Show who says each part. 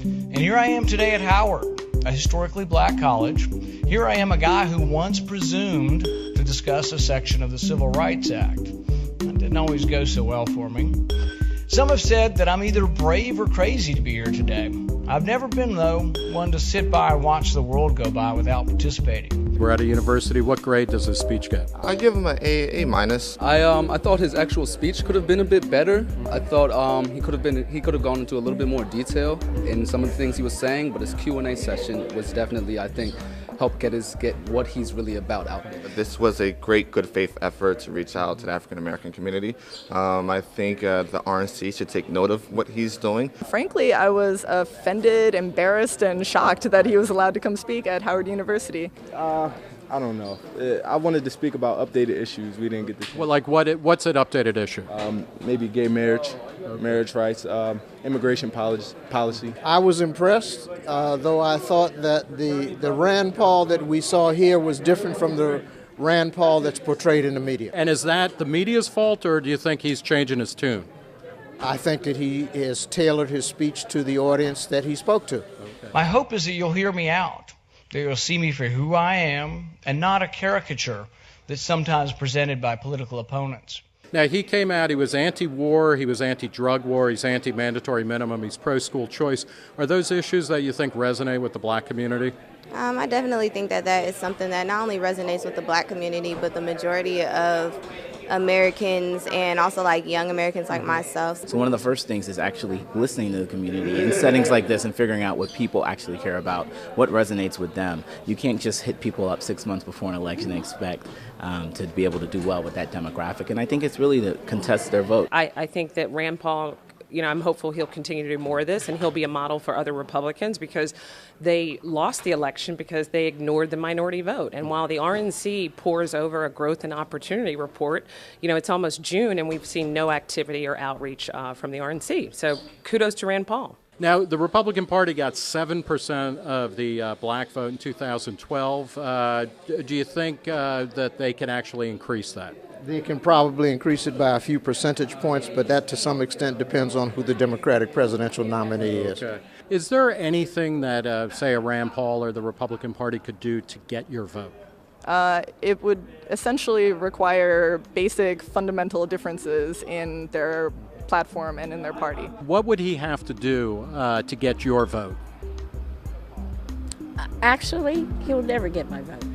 Speaker 1: And here I am today at Howard, a historically black college. Here I am, a guy who once presumed to discuss a section of the Civil Rights Act. That didn't always go so well for me. Some have said that I'm either brave or crazy to be here today. I've never been, though, one to sit by and watch the world go by without participating.
Speaker 2: We're at a university. What grade does his speech get?
Speaker 3: I give him an A minus.
Speaker 4: I thought his actual speech could have been a bit better. I thought he could have gone into a little bit more detail in some of the things he was saying, but his Q&A session was definitely, I think, help get what he's really about out there.
Speaker 3: This was a great good faith effort to reach out to the African American community. I think the RNC should take note of what he's doing.
Speaker 5: Frankly, I was offended, embarrassed, and shocked that he was allowed to come speak at Howard University.
Speaker 6: I don't know. I wanted to speak about updated issues. We didn't get to.
Speaker 2: Well, like what's an updated issue?
Speaker 6: Maybe gay marriage, marriage rights, immigration policy.
Speaker 7: I was impressed, though I thought that the Rand Paul that we saw here was different from the Rand Paul that's portrayed in the media.
Speaker 2: And is that the media's fault, or do you think he's changing his tune?
Speaker 7: I think that he has tailored his speech to the audience that he spoke to.
Speaker 2: Okay.
Speaker 1: My hope is that you'll hear me out, that you'll see me for who I am and not a caricature that's sometimes presented by political opponents.
Speaker 2: Now, he came out, he was anti-war, he was anti-drug war, he's anti-mandatory minimum, he's pro-school choice. Are those issues that you think resonate with the black community?
Speaker 8: I definitely think that is something that not only resonates with the black community, but the majority of Americans and also like young Americans like myself.
Speaker 9: So one of the first things is actually listening to the community in settings like this and figuring out what people actually care about, what resonates with them. You can't just hit people up 6 months before an election and expect to be able to do well with that demographic. And I think it's really to contest their vote.
Speaker 10: I think that Rand Paul, I'm hopeful he'll continue to do more of this, and he'll be a model for other Republicans because they lost the election because they ignored the minority vote. And while the RNC pours over a growth and opportunity report, it's almost June and we've seen no activity or outreach from the RNC. So kudos to Rand Paul.
Speaker 2: Now, the Republican Party got 7% of the black vote in 2012. Do you think that they can actually increase that?
Speaker 7: They can probably increase it by a few percentage points, but that to some extent depends on who the Democratic presidential nominee is.
Speaker 2: Okay. Is there anything that, say, a Rand Paul or the Republican Party could do to get your vote?
Speaker 5: It would essentially require basic fundamental differences in their platform and in their party.
Speaker 2: What would he have to do to get your vote?
Speaker 11: Actually, he'll never get my vote.